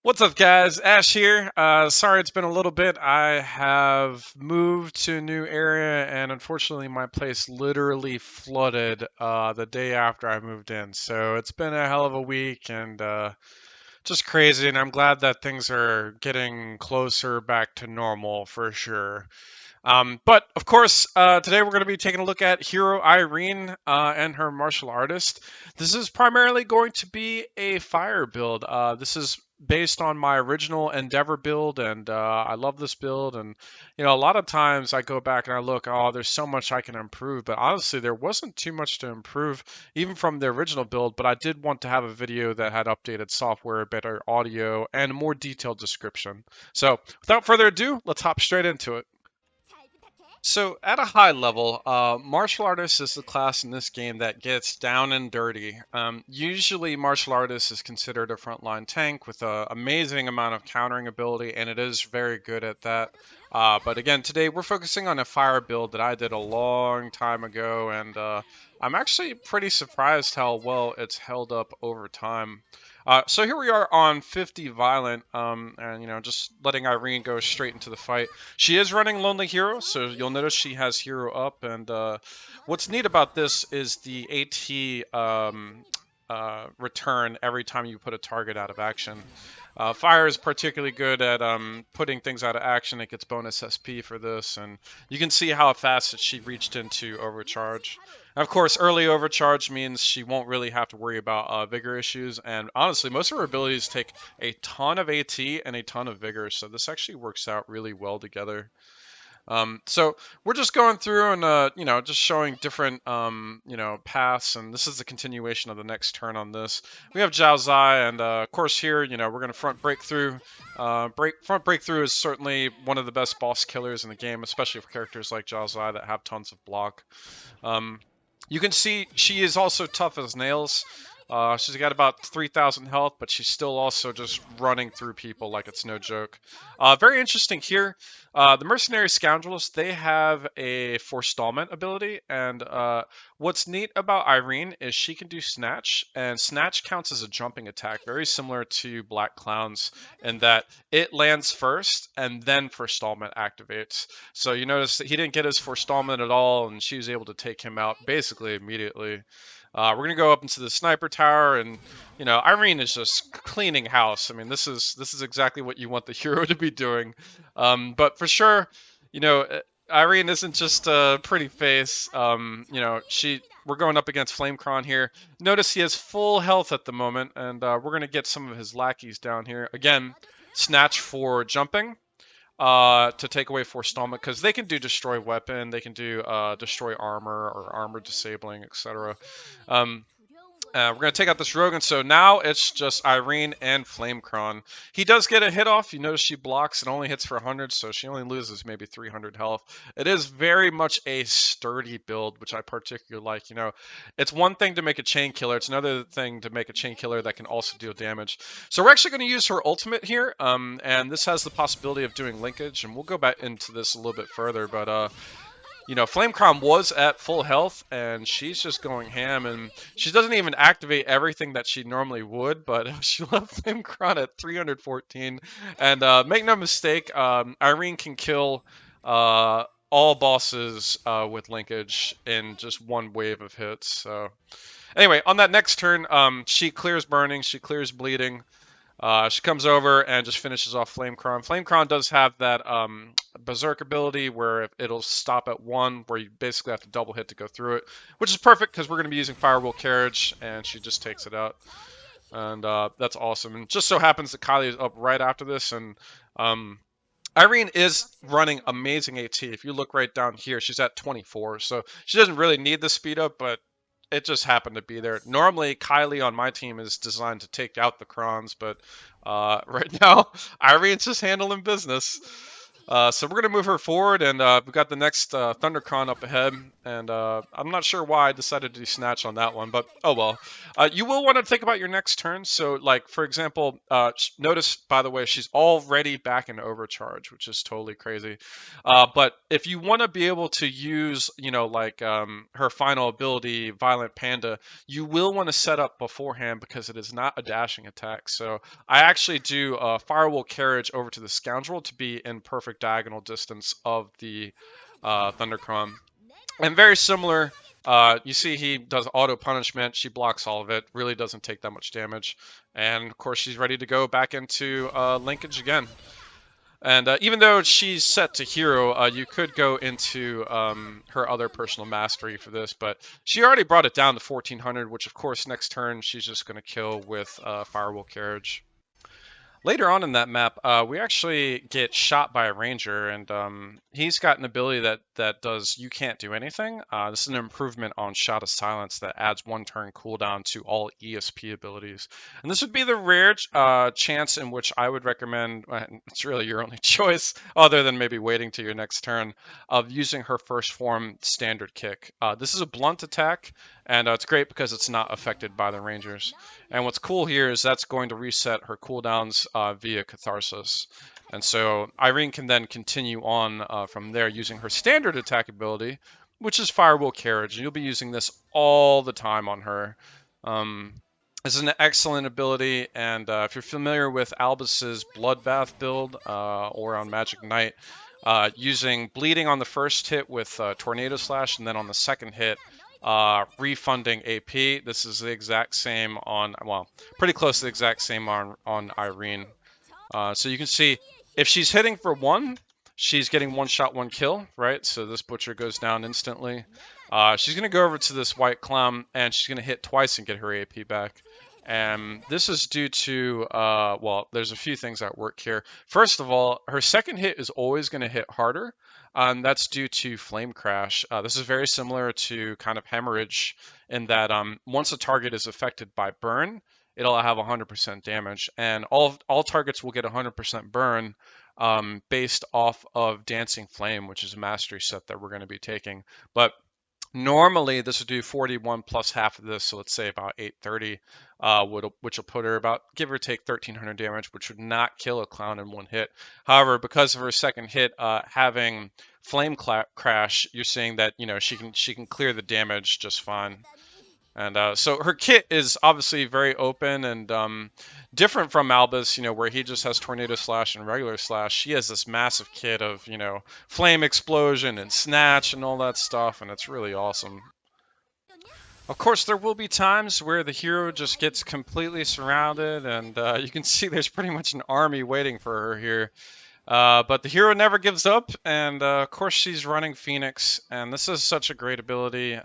What's up, guys? Ash here. Sorry it's been a little bit. I have moved to a new area, and unfortunately, my place literally flooded the day after I moved in. So it's been a hell of a week and just crazy. And I'm glad that things are getting closer back to normal for sure. But of course, today we're going to be taking a look at Hero Irene and her martial artist. This is primarily going to be a fire build. This is based on my original Endeavor build, and I love this build. And a lot of times I go back and I look, oh, there's so much I can improve. But honestly, there wasn't too much to improve, even from the original build. But I did want to have a video that had updated software, better audio, and a more detailed description. So without further ado, let's hop straight into it. So, at a high level, martial artist is the class in this game that gets down and dirty. Usually, martial artist is considered a frontline tank with an amazing amount of countering ability, and it is very good at that. But again, today we're focusing on a fire build that I did a long time ago, and I'm actually pretty surprised how well it's held up over time. So here we are on 50 violent, and just letting Irene go straight into the fight. She is running Lonely Hero, so you'll notice she has Hero up. And what's neat about this is the AT return every time you put a target out of action. Fire is particularly good at putting things out of action. It gets bonus SP for this, and you can see how fast that she reached into overcharge. And of course, early overcharge means she won't really have to worry about vigor issues. And honestly, most of her abilities take a ton of AT and a ton of vigor, so this actually works out really well together. So we're just going through and just showing different paths, and this is the continuation of the next turn on this. We have Zhao Zai, and of course here we're gonna front breakthrough. Front breakthrough is certainly one of the best boss killers in the game, especially for characters like Zhao Zai that have tons of block. Um, you can see she is also tough as nails. She's got about 3,000 health, but she's still also just running through people like it's no joke. Very interesting here. The Mercenary Scoundrels, they have a forestallment ability, and what's neat about Irene is she can do Snatch, and Snatch counts as a jumping attack, very similar to Black Clowns, in that it lands first, and then forestallment activates. So you notice that he didn't get his forestallment at all, and she was able to take him out basically immediately. We're gonna go up into the sniper tower, and Irene is just cleaning house. I mean, this is exactly what you want the hero to be doing. But for sure, you know, uh, Irene isn't just a pretty face. She we're going up against Flamecron here. Notice he has full health at the moment, and we're gonna get some of his lackeys down here again. Snatch for jumping to take away forestallment because they can do destroy weapon, they can do destroy armor or armor disabling, etc. Um, we're going to take out this Rogue, and so now it's just Irene and Flamecron. He does get a hit off. You notice she blocks and only hits for 100, so she only loses maybe 300 health. It is very much a sturdy build, which I particularly like. It's one thing to make a chain killer. It's another thing to make a chain killer that can also deal damage. So we're actually going to use her ultimate here, and this has the possibility of doing linkage, and we'll go back into this a little bit further, but Flamecrom was at full health, and she's just going ham, and she doesn't even activate everything that she normally would, but she left Flamecrom at 314. And make no mistake, Irene can kill all bosses with linkage in just one wave of hits. So anyway, on that next turn, she clears burning, she clears bleeding. She comes over and just finishes off Flamecron. Flamecron does have that Berserk ability where it'll stop at one, where you basically have to double hit to go through it, which is perfect because we're going to be using Firewheel Carriage, and she just takes it out. And that's awesome. And just so happens that Kylie is up right after this, and Irene is running amazing AT. If you look right down here, she's at 24, so she doesn't really need the speed up, but it just happened to be there. Normally, Kylie on my team is designed to take out the Crons, but right now, Irene's just handling business. So we're gonna move her forward, and we've got the next Thundercon up ahead, and I'm not sure why I decided to do Snatch on that one, but oh well. You will want to think about your next turn. So, like for example, notice by the way she's already back in overcharge, which is totally crazy. But if you want to be able to use, like her final ability, Violent Panda, you will want to set up beforehand because it is not a dashing attack. So I actually do Firewall Carriage over to the Scoundrel to be in perfect diagonal distance of the Thundercron. And very similar, you see he does auto punishment. She blocks all of it. Really doesn't take that much damage. And of course, she's ready to go back into linkage again. And even though she's set to hero, you could go into her other personal mastery for this, but she already brought it down to 1400, which of course next turn she's just going to kill with Firewall Carriage. Later on in that map, we actually get shot by a ranger, and he's got an ability that does you can't do anything. This is an improvement on Shot of Silence that adds 1 turn cooldown to all ESP abilities. And this would be the rare chance in which I would recommend, it's really your only choice, other than maybe waiting to your next turn, of using her first form standard kick. This is a blunt attack, and it's great because it's not affected by the rangers. And what's cool here is that's going to reset her cooldowns via Catharsis. And so Irene can then continue on from there using her standard attack ability, which is Firewall Carriage. And you'll be using this all the time on her. This is an excellent ability, and if you're familiar with Albus's Bloodbath build or on Magic Knight, using bleeding on the first hit with Tornado Slash, and then on the second hit, refunding AP. This is the exact same on, well, pretty close to the exact same on Irene. So you can see if she's hitting for 1, she's getting 1 shot, 1 kill, right? So this butcher goes down instantly. She's going to go over to this white clown, and she's going to hit twice and get her AP back. And this is due to, well, there's a few things at work here. First of all, her second hit is always going to hit harder. That's due to Flame Crash. This is very similar to kind of Hemorrhage in that once a target is affected by burn, it'll have 100% damage. And all targets will get 100% burn based off of Dancing Flame, which is a mastery set that we're going to be taking. But normally, this would do 41 plus half of this, so let's say about 830, which will put her about, give or take, 1300 damage, which would not kill a clown in 1 hit. However, because of her second hit having Flame Crash, you're seeing that she can clear the damage just fine. And so her kit is obviously very open and different from Albus, where he just has Tornado Slash and regular Slash. She has this massive kit of, Flame Explosion and Snatch and all that stuff, and it's really awesome. Of course, there will be times where the hero just gets completely surrounded, and you can see there's pretty much an army waiting for her here. But the hero never gives up, and of course she's running Phoenix, and this is such a great ability.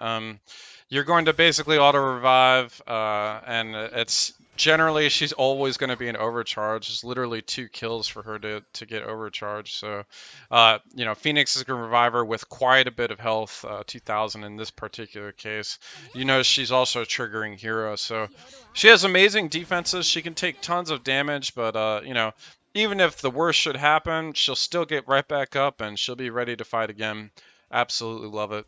You're going to basically auto-revive, and it's generally she's always going to be an overcharge. It's literally 2 kills for her to get overcharged. So, Phoenix is going to revive her with quite a bit of health, 2,000 in this particular case. You notice she's also a triggering hero, so she has amazing defenses. She can take tons of damage, but, even if the worst should happen, she'll still get right back up and she'll be ready to fight again. Absolutely love it.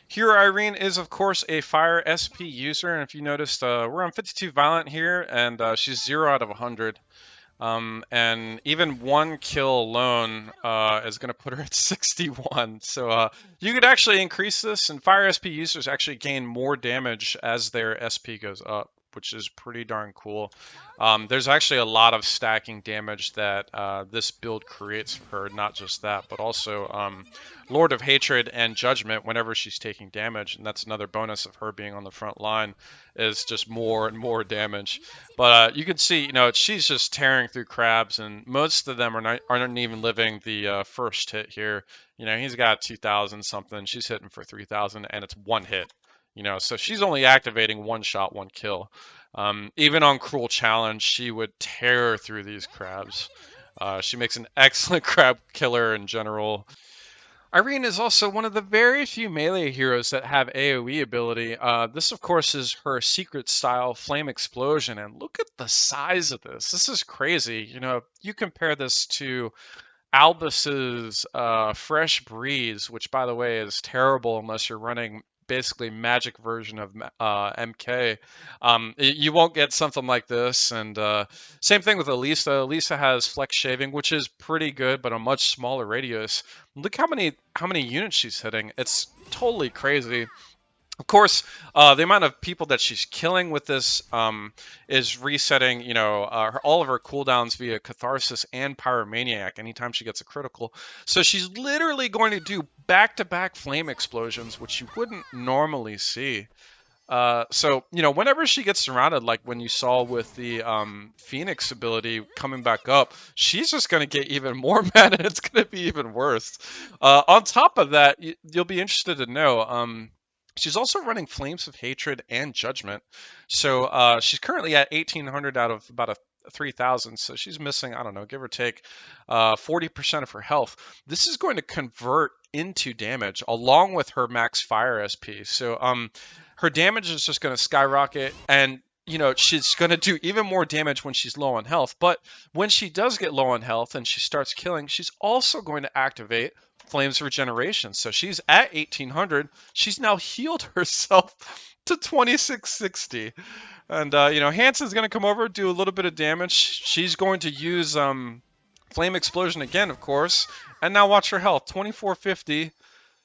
Hero Irene is, of course, a Fire SP user, and if you noticed, we're on 52 Violent here, and she's 0 out of 100. And even 1 kill alone is going to put her at 61. So you could actually increase this, and Fire SP users actually gain more damage as their SP goes up, which is pretty darn cool. There's actually a lot of stacking damage that this build creates for her, not just that, but also Lord of Hatred and Judgment whenever she's taking damage, and that's another bonus of her being on the front line, is just more and more damage. But you can see, she's just tearing through crabs, and most of them aren't even living the first hit here. He's got 2,000 something, she's hitting for 3,000, and it's 1 hit. So she's only activating 1 shot, 1 kill. Even on Cruel Challenge, she would tear through these crabs. She makes an excellent crab killer in general. Irene is also one of the very few melee heroes that have AoE ability. This, of course, is her secret style, Flame Explosion, and look at the size of this. This is crazy. You compare this to Albus's Fresh Breeze, which by the way is terrible unless you're running basically magic version of MK. You won't get something like this. And same thing with Elisa. Elisa has Flex Shaving, which is pretty good, but a much smaller radius. Look how many units she's hitting. It's totally crazy. Of course, the amount of people that she's killing with this is resetting, all of her cooldowns via Catharsis and Pyromaniac anytime she gets a critical. So she's literally going to do back-to-back flame explosions, which you wouldn't normally see. So, whenever she gets surrounded, like when you saw with the Phoenix ability coming back up, she's just going to get even more mad and it's going to be even worse. On top of that, you'll be interested to know, she's also running Flames of Hatred and Judgment. So she's currently at 1,800 out of about a 3,000. So she's missing, I don't know, give or take 40% of her health. This is going to convert into damage along with her max fire SP. So her damage is just going to skyrocket, and she's going to do even more damage when she's low on health. But when she does get low on health and she starts killing, she's also going to activate Flames Regeneration. So she's at 1,800. She's now healed herself to 2,660. And, Hansen's going to come over, do a little bit of damage. She's going to use Flame Explosion again, of course. And now watch her health, 2,450.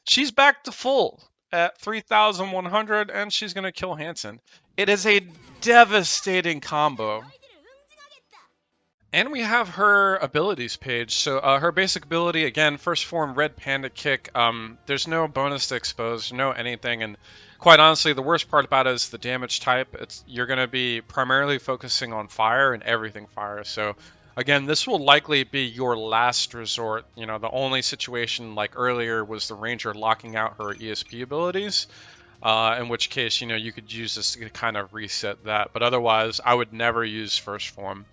She's back to full at 3,100, and she's going to kill Hansen. It is a devastating combo. And we have her abilities page. So her basic ability, again, first form Red Panda Kick. There's no bonus to expose, no anything. And quite honestly, the worst part about it is the damage type. You're going to be primarily focusing on fire and everything fire. So again, this will likely be your last resort. The only situation like earlier was the Ranger locking out her ESP abilities. In which case, you could use this to kind of reset that. But otherwise, I would never use first form.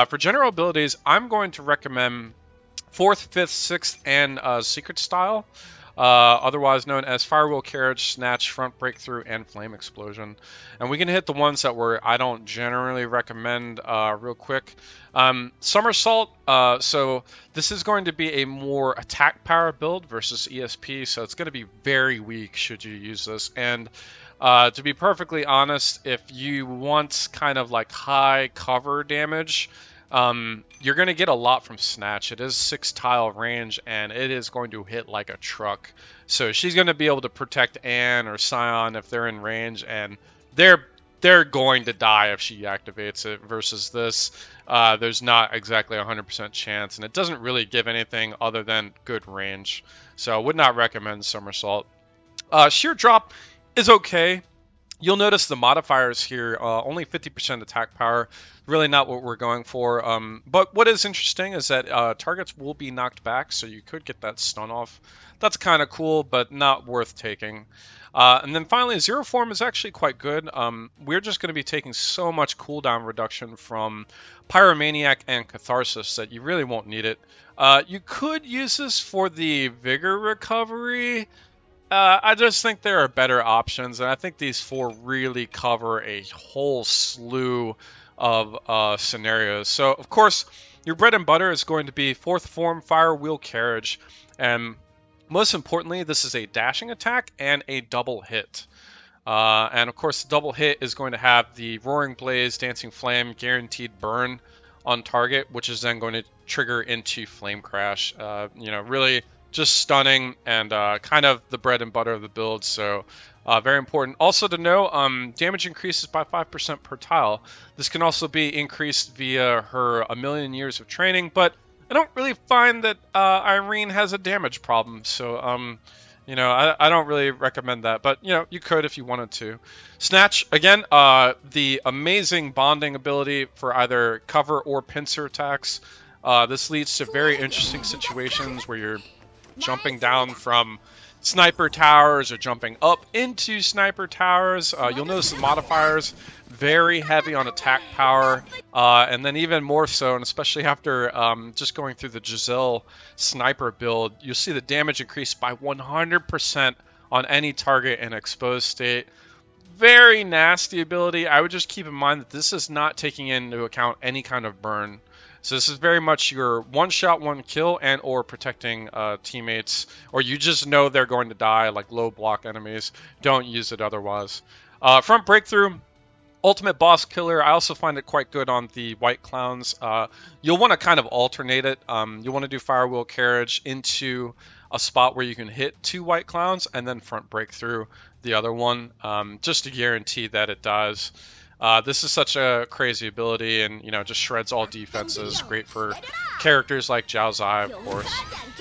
For general abilities, I'm going to recommend 4th, 5th, 6th, and Secret Style, otherwise known as Firewheel Carriage, Snatch, Front Breakthrough, and Flame Explosion. And we can hit the ones that I don't generally recommend real quick. Somersault, so this is going to be a more attack power build versus ESP, so it's going to be very weak should you use this. And to be perfectly honest, if you want kind of like high cover damage, you're going to get a lot from Snatch. It is 6 tile range, and it is going to hit like a truck. So she's going to be able to protect Anne or Scion if they're in range, and they're going to die if she activates it. Versus this, there's not exactly 100% chance, and it doesn't really give anything other than good range. So I would not recommend Somersault. Sheer Drop is okay. You'll notice the modifiers here, only 50% attack power, really not what we're going for. But what is interesting is that targets will be knocked back, so you could get that stun off. That's kind of cool, but not worth taking. And then finally, Zero Form is actually quite good. We're just going to be taking so much cooldown reduction from Pyromaniac and Catharsis that you really won't need it. You could use this for the Vigor recovery. I just think there are better options, and I think these 4 really cover a whole slew of scenarios. So, of course, your bread and butter is going to be 4th form Firewheel Carriage, and most importantly, this is a dashing attack and a double hit. And, of course, the double hit is going to have the Roaring Blaze, Dancing Flame, Guaranteed Burn on target, which is then going to trigger into Flame Crash. Really just stunning and kind of the bread and butter of the build, so very important. Also to know, damage increases by 5% per tile. This can also be increased via her A Million Years of Training, but I don't really find that Irene has a damage problem, so I don't really recommend that, but you could if you wanted to. Snatch, again, the amazing bonding ability for either cover or pincer attacks. This leads to very interesting situations where you're jumping down from sniper towers or jumping up into sniper towers. You'll notice the modifiers very heavy on attack power, and then even more so, and especially after just going through the Giselle sniper build, you'll see the damage increase by 100% on any target in exposed state. very nasty ability. I would just keep in mind that this is not taking into account any kind of burn. So this is very much your one shot, one kill, and or protecting teammates, or you just know they're going to die, like low block enemies. Don't use it otherwise. Front breakthrough, ultimate boss killer. I also find it quite good on the white clowns. You'll want to kind of alternate it. You'll want to do fire wheel carriage into a spot where you can hit 2 white clowns, and then front breakthrough the other one, just to guarantee that it dies. This is such a crazy ability, and just shreds all defenses. Great for characters like Zhao Zai, of course.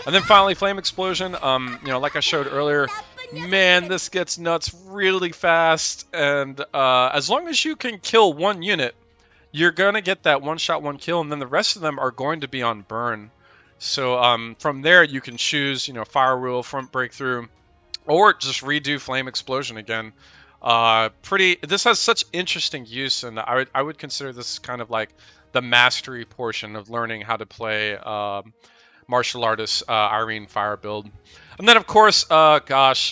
And then finally, Flame Explosion. Like I showed earlier, man, this gets nuts really fast. And as long as you can kill 1 unit, you're gonna get that one shot, one kill, and then the rest of them are going to be on burn. So from there, you can choose, Fire Wheel, Front Breakthrough, or just redo Flame Explosion again. This has such interesting use, and I would consider this kind of like the mastery portion of learning how to play martial artist Irene fire build. And then of course, Violent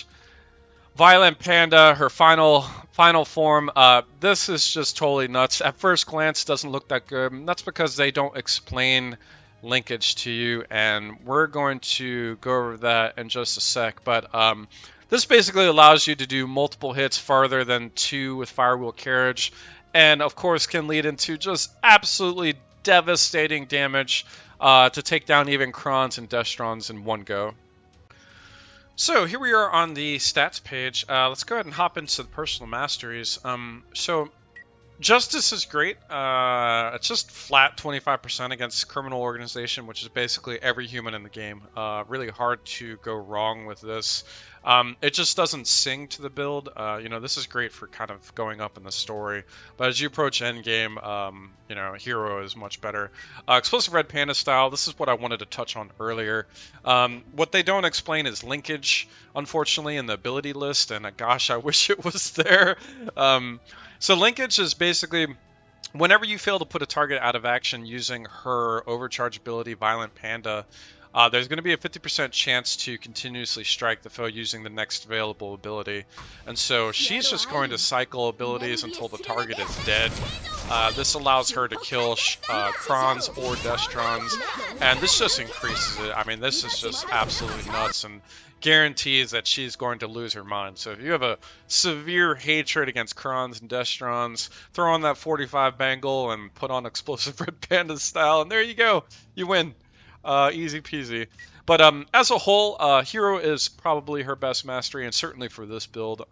Panda, her final form. This is just totally nuts. At first glance, doesn't look that good. And that's because they don't explain linkage to you, and we're going to go over that in just a sec. But this basically allows you to do multiple hits farther than 2 with fire wheel carriage, and of course can lead into just absolutely devastating damage to take down even Krons and Destrons in one go. So here we are on the stats page. Let's go ahead and hop into the personal masteries. So Justice is great. It's just flat 25% against Criminal Organization, which is basically every human in the game. Really hard to go wrong with this. It just doesn't sing to the build. This is great for kind of going up in the story. But as you approach endgame, Hero is much better. Explosive Red Panda style, this is what I wanted to touch on earlier. What they don't explain is linkage, unfortunately, in the ability list. And gosh, I wish it was there. So linkage is basically whenever you fail to put a target out of action using her overcharge ability, Violent Panda, there's going to be a 50% chance to continuously strike the foe using the next available ability. And so she's just going to cycle abilities until the target is dead. This allows her to kill Krons or Destrons, and this just increases it. I mean, this is just absolutely nuts, and guarantees that she's going to lose her mind. So if you have a severe hatred against Krons and Destrons, throw on that 45 bangle and put on Explosive Red Panda style, and there you go. You win. Easy peasy. But as a whole, Hero is probably her best mastery, and certainly for this build.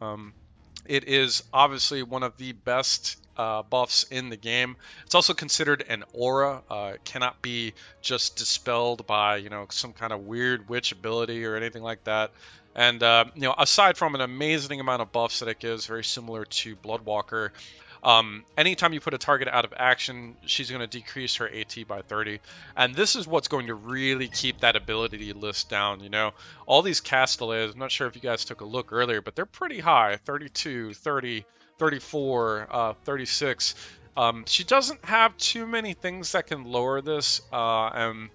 It is obviously one of the best buffs in the game. It's also considered an aura. It cannot be just dispelled by some kind of weird witch ability or anything like that. And aside from an amazing amount of buffs that it gives, very similar to Bloodwalker, anytime you put a target out of action, she's going to decrease her AT by 30. And this is what's going to really keep that ability list down. All these Castellets, I'm not sure if you guys took a look earlier, but they're pretty high, 32, 30, 34, 36. She doesn't have too many things that can lower this, and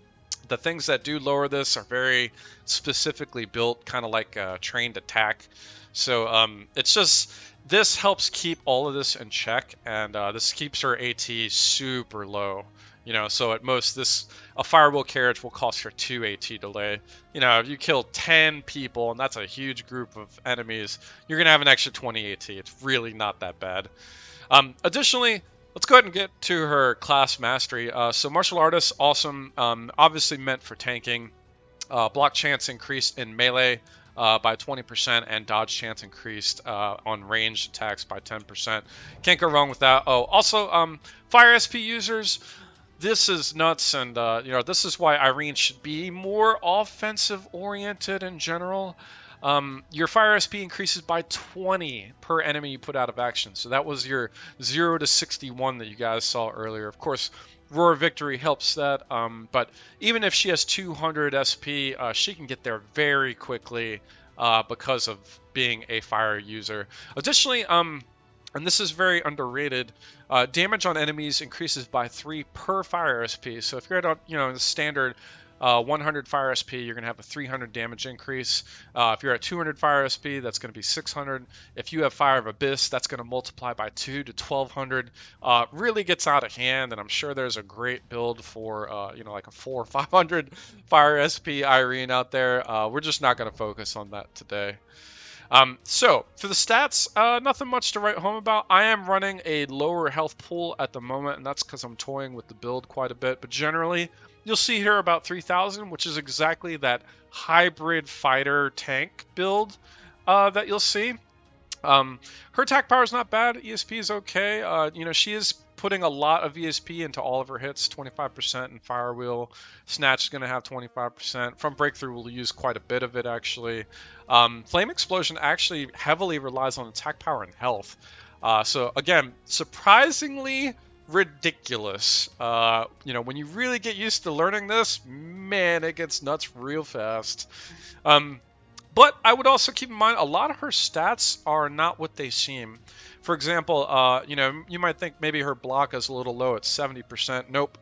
the things that do lower this are very specifically built, kind of like trained attack. So it's just, this helps keep all of this in check, and this keeps her AT super low. So at most, a firewall carriage will cost her 2 AT delay. If you kill 10 people, and that's a huge group of enemies, you're going to have an extra 20 AT. It's really not that bad. Additionally, let's go ahead and get to her class mastery. So Martial Artist, awesome. Obviously meant for tanking. Block chance increased in melee by 20%, and dodge chance increased on ranged attacks by 10%. Can't go wrong with that. Oh, also, Fire SP users, this is nuts, and this is why Irene should be more offensive oriented in general. Your Fire SP increases by 20 per enemy you put out of action. So that was your 0 to 61 that you guys saw earlier. Of course, Roar Victory helps that, but even if she has 200 SP, she can get there very quickly because of being a fire user. Additionally, and this is very underrated, damage on enemies increases by 3 per fire SP. So if you're at the standard 100 fire SP, you're going to have a 300 damage increase. If you're at 200 fire SP, that's going to be 600. If you have Fire of Abyss, that's going to multiply by 2 to 1200. Really gets out of hand, and I'm sure there's a great build for, like a 400 or 500 fire SP Irene out there. We're just not going to focus on that today. So for the stats, nothing much to write home about. I am running a lower health pool at the moment, and that's because I'm toying with the build quite a bit. But generally, you'll see here about 3,000, which is exactly that hybrid fighter tank build that you'll see. Her attack power is not bad. ESP is okay. She is putting a lot of ESP into all of her hits, 25%, and Fire Wheel. Snatch is going to have 25%. From Breakthrough, we'll use quite a bit of it, actually. Flame Explosion actually heavily relies on attack power and health. So, again, surprisingly ridiculous. When you really get used to learning this, man, it gets nuts real fast. But I would also keep in mind a lot of her stats are not what they seem. For example, you might think maybe her block is a little low at 70%. Nope.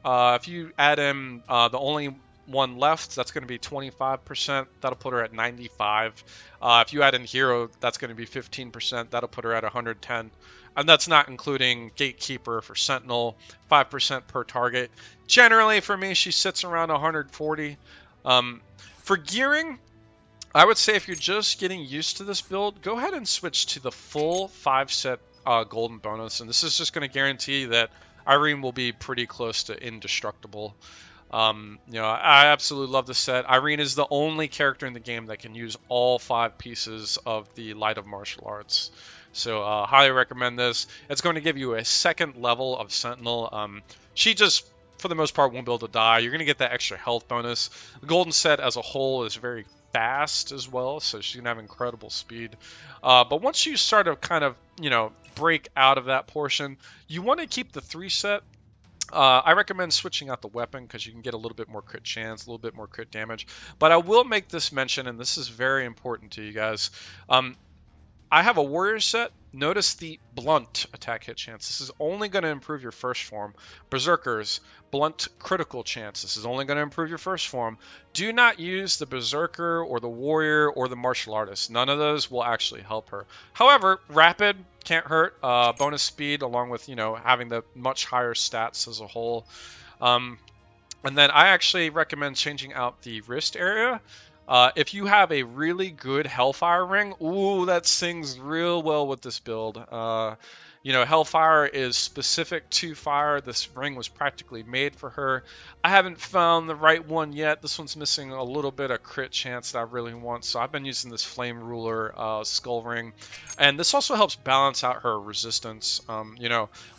If you add in the only one left, that's going to be 25%. That'll put her at 95. If you add in Hero, that's going to be 15%. That'll put her at 110. And that's not including Gatekeeper for Sentinel, 5% per target. Generally, for me, she sits around 140. For gearing, I would say if you're just getting used to this build, go ahead and switch to the full 5-set golden bonus. And this is just going to guarantee that Irene will be pretty close to indestructible. I absolutely love this set. Irene is the only character in the game that can use all 5 pieces of the Light of Martial Arts. So highly recommend this. It's going to give you a second level of Sentinel. She just, for the most part, won't be able to die. You're going to get that extra health bonus. The golden set as a whole is very fast as well, so she's gonna have incredible speed. But once you start to kind of break out of that portion, you want to keep the 3-set. I recommend switching out the weapon because you can get a little bit more crit chance, a little bit more crit damage. But I will make this mention, and this is very important to you guys. I have a warrior set. Notice the blunt attack hit chance. This is only going to improve your first form. Berserkers, blunt critical chance. This is only going to improve your first form. Do not use the Berserker or the Warrior or the Martial Artist. None of those will actually help her. However, Rapid can't hurt. Bonus speed along with, having the much higher stats as a whole. And then I actually recommend changing out the wrist area. If you have a really good Hellfire ring, ooh, that sings real well with this build. Hellfire is specific to fire. This ring was practically made for her. I haven't found the right one yet. This one's missing a little bit of crit chance that I really want, so I've been using this Flame Ruler skull ring. And this also helps balance out her resistance.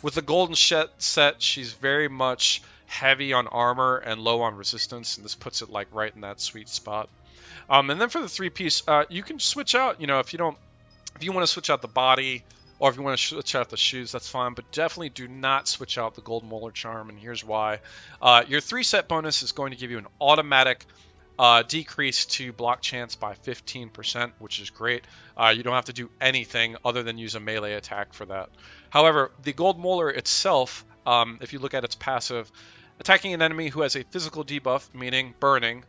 With the golden set, she's very much heavy on armor and low on resistance, and this puts it like right in that sweet spot. And then for the 3-piece, you can switch out, if you want to switch out the body or if you want to switch out the shoes, that's fine. But definitely do not switch out the Gold Molar Charm, and here's why. Your 3-set bonus is going to give you an automatic decrease to block chance by 15%, which is great. You don't have to do anything other than use a melee attack for that. However, the Gold Molar itself, if you look at its passive, attacking an enemy who has a physical debuff, meaning burning,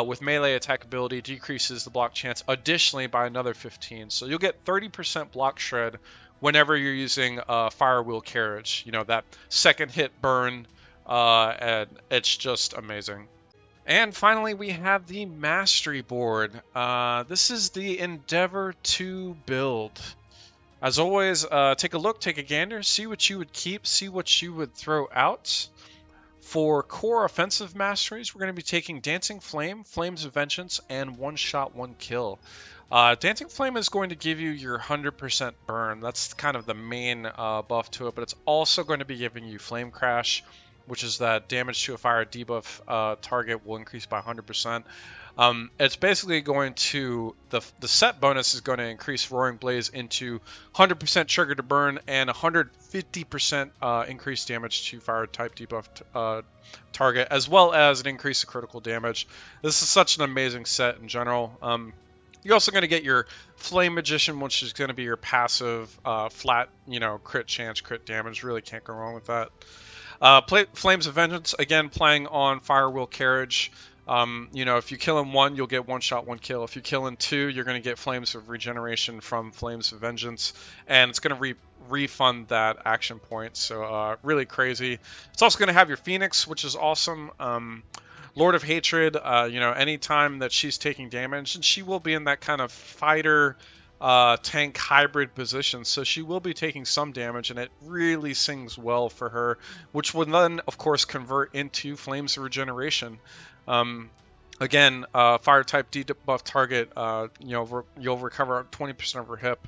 with melee attack ability decreases the block chance additionally by another 15. So you'll get 30% block shred whenever you're using Fire Wheel Carriage. That second hit burn, and it's just amazing. And finally, we have the Mastery board. This is the Endeavor 2 build. As always, take a look, take a gander, see what you would keep, see what you would throw out. For core offensive masteries, we're going to be taking Dancing Flame, Flames of Vengeance, and One Shot, One Kill. Dancing Flame is going to give you your 100% burn. That's kind of the main buff to it, but it's also going to be giving you Flame Crash, which is that damage to a fire debuff target will increase by 100%. It's basically going to, the set bonus is going to increase Roaring Blaze into 100% trigger to burn and 150% increased damage to fire type debuff target, as well as an increase of critical damage. This is such an amazing set in general. You're also going to get your Flame Magician, which is going to be your passive flat, crit chance, crit damage. Really can't go wrong with that. Flames of Vengeance, again, playing on Firewheel Carriage. You know, if you kill in one, you'll get one shot, one kill. If you kill in two, you're going to get Flames of Regeneration from Flames of Vengeance, and it's going to refund that action point. So really crazy. It's also going to have your Phoenix, which is awesome. Lord of Hatred, you know, anytime that she's taking damage, and she will be in that kind of fighter tank hybrid position, so she will be taking some damage, and it really sings well for her, which will then, of course, convert into Flames of Regeneration. Again, fire type debuff target, you know, you'll recover 20% of her hip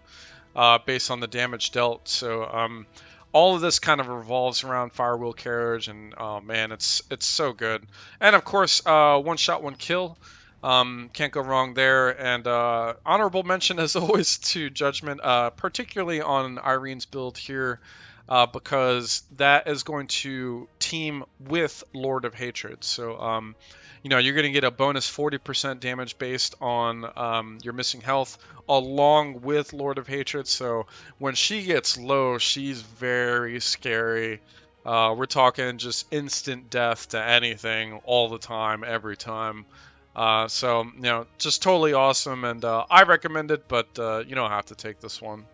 based on the damage dealt. So all of this kind of revolves around Firewheel Carriage, and oh man, it's so good. And of course, one shot, one kill. Can't go wrong there. And honorable mention, as always, to Judgment, particularly on Irene's build here, because that is going to team with Lord of Hatred. So, you know, you're going to get a bonus 40% damage based on your missing health, along with Lord of Hatred. So when she gets low, she's very scary. We're talking just instant death to anything, all the time, every time. So, you know, just totally awesome, and I recommend it, but you don't have to take this one.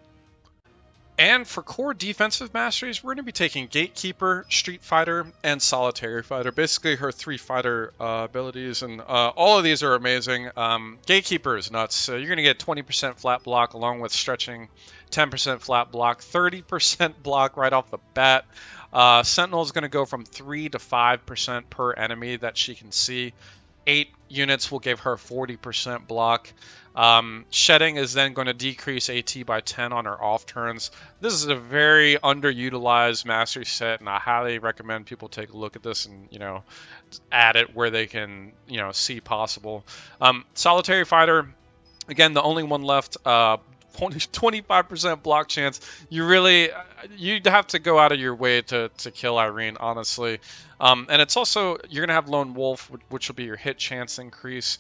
And for core defensive masteries, we're going to be taking Gatekeeper, Street Fighter, and Solitary Fighter. Basically, her 3 fighter abilities, and all of these are amazing. Gatekeeper is nuts. So you're going to get 20% flat block along with stretching, 10% flat block, 30% block right off the bat. Sentinel is going to go from 3 to 5% per enemy that she can see. 8 units will give her 40% block. Shedding is then going to decrease AT by 10 on her off turns. This is a very underutilized mastery set, and I highly recommend people take a look at this and, you know, add it where they can, you know, see possible. Solitary Fighter, again, the only one left. Only 25% block chance. You'd have to go out of your way to kill Irene, honestly. And it's also, you're going to have Lone Wolf, which will be your hit chance increase.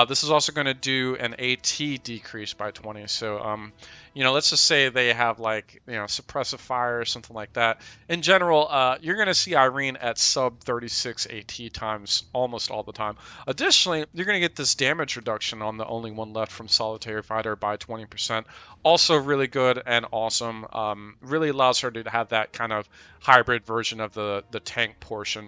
This is also going to do an AT decrease by 20. So, you know, let's just say they have, like, you know, suppressive fire or something like that. In general, you're going to see Irene at sub 36 AT times almost all the time. Additionally, you're going to get this damage reduction on the only one left from Solitary Fighter by 20%. Also really good and awesome. Really allows her to have that kind of hybrid version of the tank portion.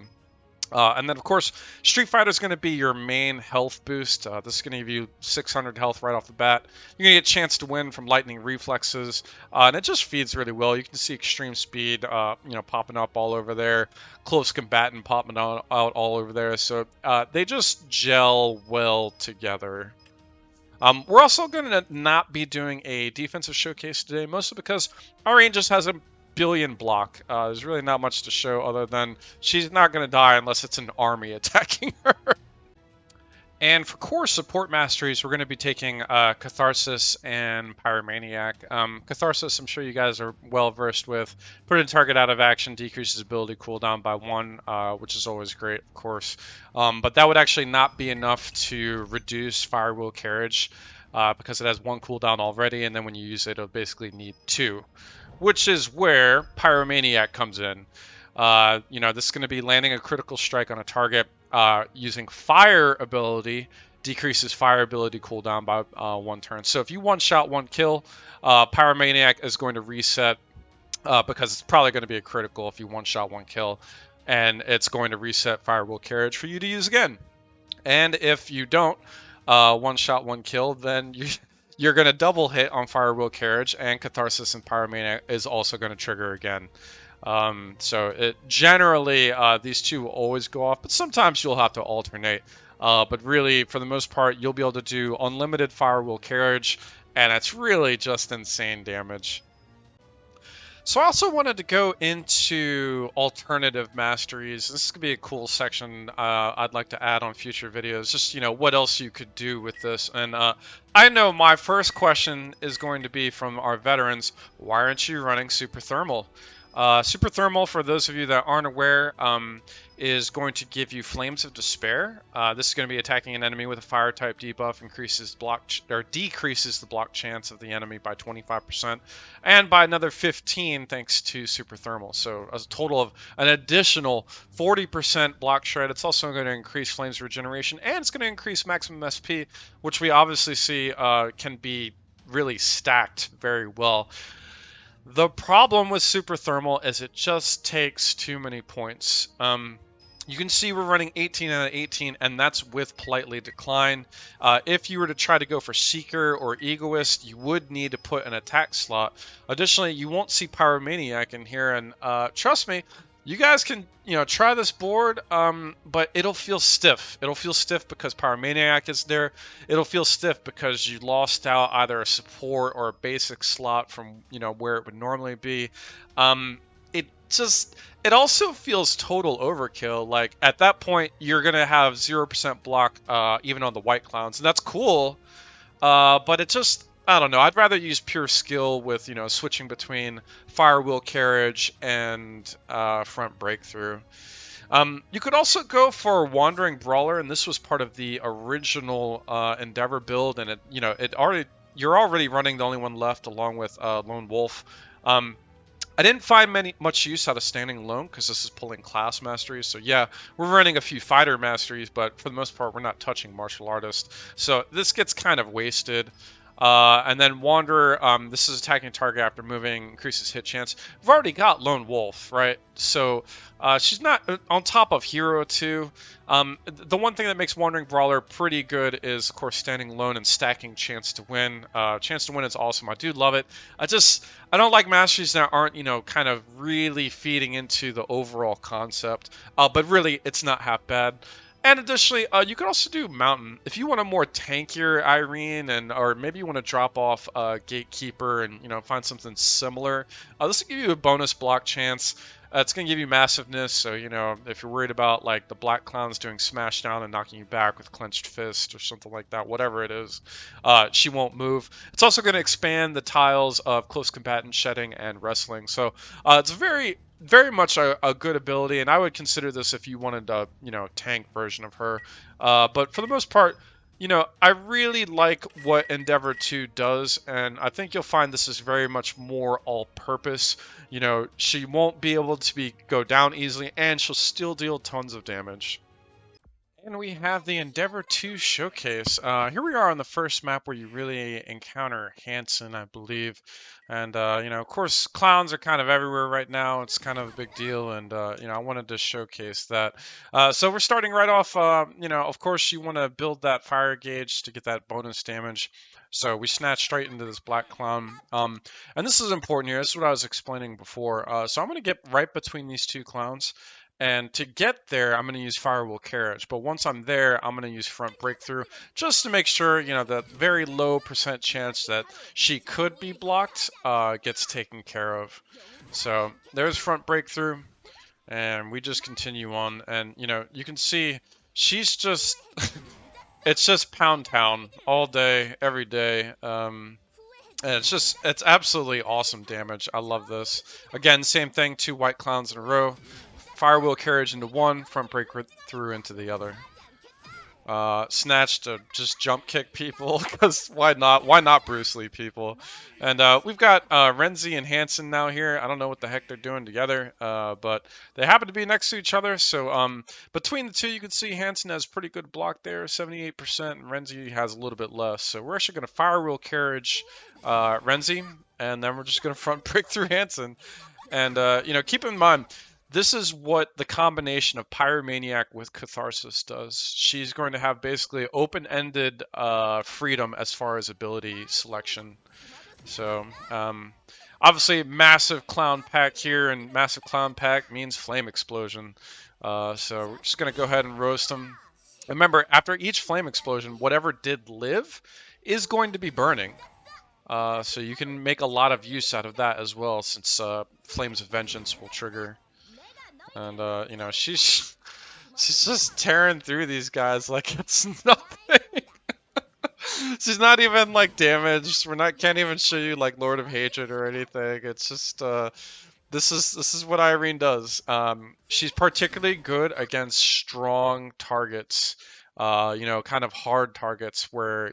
And then, of course, Street Fighter is going to be your main health boost. This is going to give you 600 health right off the bat. You're going to get a chance to win from lightning reflexes, and it just feeds really well. You can see extreme speed, you know, popping up all over there, close combatant popping out all over there. So they just gel well together. We're also going to not be doing a defensive showcase today, mostly because Irene just has a billion block. There's really not much to show other than she's not going to die unless it's an army attacking her. And for core support masteries, we're going to be taking Catharsis and Pyromaniac. Catharsis, I'm sure you guys are well versed with. Put a target out of action, decreases ability cooldown by 1, which is always great, of course. But that would actually not be enough to reduce Firewheel Carriage because it has 1 cooldown already, and then when you use it, it'll basically need 2. Which is where Pyromaniac comes in. You know, this is going to be landing a critical strike on a target using fire ability, decreases fire ability cooldown by 1 turn. So if you one-shot, 1 kill, Pyromaniac is going to reset because it's probably going to be a critical if you one-shot, 1 kill, and it's going to reset Firewheel Carriage for you to use again. And if you don't one-shot, 1 kill, then you're going to double hit on Firewheel Carriage, and Catharsis and Pyromaniac is also going to trigger again. So it generally, these two will always go off, but sometimes you'll have to alternate. But really, for the most part, you'll be able to do unlimited Firewheel Carriage, and it's really just insane damage. So I also wanted to go into alternative masteries. This is going to be a cool section I'd like to add on future videos. Just, you know, what else you could do with this. And I know my first question is going to be from our veterans, why aren't you running Super Thermal? Super Thermal, for those of you that aren't aware, is going to give you Flames of Despair. This is going to be attacking an enemy with a fire type debuff, increases or decreases the block chance of the enemy by 25%, and by another 15 thanks to Super Thermal. So a total of an additional 40% block shred. It's also going to increase Flames regeneration, and it's going to increase maximum SP, which we obviously see can be really stacked very well. The problem with Super Thermal is it just takes too many points. You can see we're running 18 out of 18, and that's with Politely Decline. If you were to try to go for Seeker or Egoist, you would need to put an attack slot. Additionally, you won't see Pyromaniac in here, and trust me, you guys can, try this board, but it'll feel stiff. It'll feel stiff because Pyromaniac is there. It'll feel stiff because you lost out either a support or a basic slot from, where it would normally be. It also feels total overkill. Like, at that point, you're going to have 0% block, even on the White Clowns, and that's cool. But it just, I don't know. I'd rather use pure skill with, switching between Fire Wheel Carriage and Front Breakthrough. You could also go for Wandering Brawler, and this was part of the original Endeavor build, and you're already running the only one left along with Lone Wolf. I didn't find much use out of Standing Alone because this is pulling class masteries. So yeah, we're running a few fighter masteries, but for the most part, we're not touching martial artist. So this gets kind of wasted. And then Wanderer, this is attacking target after moving, increases hit chance. We've already got Lone Wolf, right? So she's not on top of Hero 2. The one thing that makes Wandering Brawler pretty good is, of course, Standing Alone and stacking Chance to Win. Chance to Win is awesome. I do love it. I don't like masteries that aren't, kind of really feeding into the overall concept. But really, it's not half bad. And additionally, you could also do Mountain. If you want a more tankier Irene, or maybe you want to drop off Gatekeeper and find something similar, this will give you a bonus block chance. It's going to give you massiveness, so if you're worried about like the Black Clowns doing smash down and knocking you back with clenched fist or something like that, whatever it is, she won't move. It's also going to expand the tiles of Close Combatant, Shedding, and Wrestling. So it's very much a good ability, and I would consider this if you wanted a tank version of her. But for the most part, I really like what Endeavor 2 does, and I think you'll find this is very much more all-purpose. She won't be able to go down easily, and she'll still deal tons of damage. And we have the Endeavor 2 showcase. Here we are on the first map where you really encounter Hanson, I believe. And, of course, clowns are kind of everywhere right now. It's kind of a big deal, and, I wanted to showcase that. So we're starting right off, of course, you want to build that fire gauge to get that bonus damage. So we snatch straight into this black clown. And this is important here. This is what I was explaining before. So I'm going to get right between these two clowns. And to get there, I'm going to use Firewall Carriage. But once I'm there, I'm going to use Front Breakthrough just to make sure, that very low % chance that she could be blocked gets taken care of. So there's Front Breakthrough. And we just continue on. And, you can see she's just... it's just Pound Town all day, every day. And it's absolutely awesome damage. I love this. Again, same thing, 2 white clowns in a row. Firewheel Carriage into one, Front Breakthrough into the other. Snatch to just jump kick people, because why not? Why not Bruce Lee people? And we've got Renzi and Hanson now here. I don't know what the heck they're doing together, but they happen to be next to each other. So between the two, you can see Hanson has pretty good block there, 78%, and Renzi has a little bit less. So we're actually going to Firewheel Carriage Renzi, and then we're just going to Front Breakthrough Hanson. And, keep in mind, this is what the combination of Pyromaniac with Catharsis does. She's going to have basically open-ended freedom as far as ability selection. So, obviously, massive clown pack here, and massive clown pack means flame explosion. So we're just going to go ahead and roast them. Remember, after each flame explosion, whatever did live is going to be burning. So you can make a lot of use out of that as well, since Flames of Vengeance will trigger. And, she's just tearing through these guys like it's nothing. She's not even, like, damaged. Can't even show you, like, Lord of Hatred or anything. It's just, the This is what Irene does. She's particularly good against strong targets. Kind of hard targets where,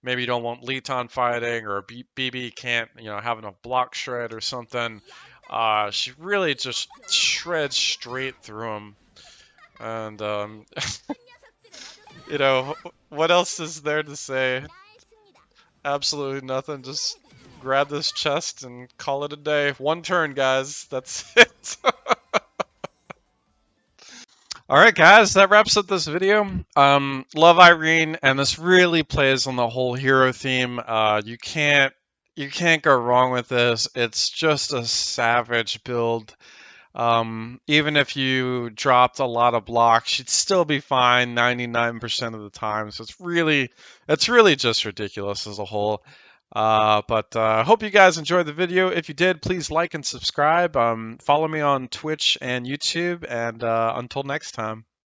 maybe you don't want Leeton fighting or BB can't, have enough block shred or something. She really just shreds straight through them. And, what else is there to say? Absolutely nothing. Just grab this chest and call it a day. One turn, guys. That's it. All right, guys, that wraps up this video. Love Irene, and this really plays on the whole hero theme. You can't go wrong with this. It's just a savage build. Even if you dropped a lot of blocks, you'd still be fine 99% of the time. So it's really just ridiculous as a whole. But I hope you guys enjoyed the video. If you did, please like and subscribe. Follow me on Twitch and YouTube. And until next time.